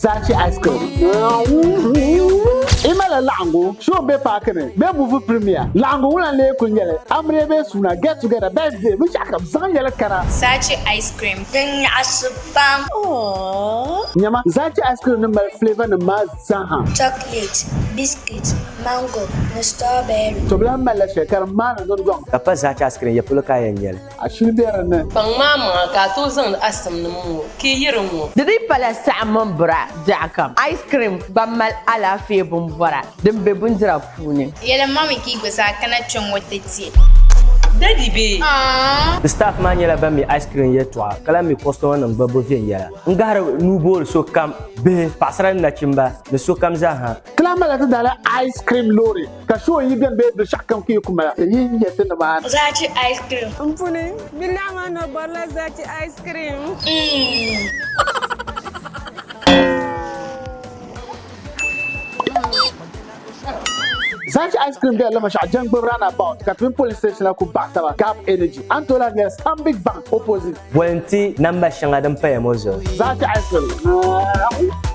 Zaachi Ice Cream. Imala lango, show be parkene, be move premier. Lango wula le kunyele, amre be suna get together birthday, we chaka zan yele kara. Zaachi Ice Cream. Bring us bam. Oh. Nyama, Zaachi Ice Cream no flavor no ma zaha. Chocolate, biscuit, mango, and strawberry. To bla mala shekar man no gong. Kapa Zaachi Ice Cream ya pula kaya nyele. Ashili be rene. Pang mama ka to zan asam no mo ki yirum mo. Didi pala salmon bra jakam. Ice cream ba mal ala fe bumbara. Dem be bundira funi. Yele mami ki gosa kana chongo teti. Daddy be. The staff man yela ba mi ice cream ye twa. Kala mi customer nan ba bo vien yela. Ngara nu bol so kam be pasra na chimba. Me so kam za ha. Kla mala ta dala ice cream lori. Ka show yi ben be de shakam ki kuma. Yi yete na ma. Zaachi Ice Cream. Mfune, bilama no bola Zaachi Ice Cream. Zaachi Ice Cream de la ma shajan go run about. Katwin police station la ku bataba Gap Energy. Antola ne Stanbic Bank opposite. Wenti namba shanga dan pa ya mozo. Zaachi Ice Cream.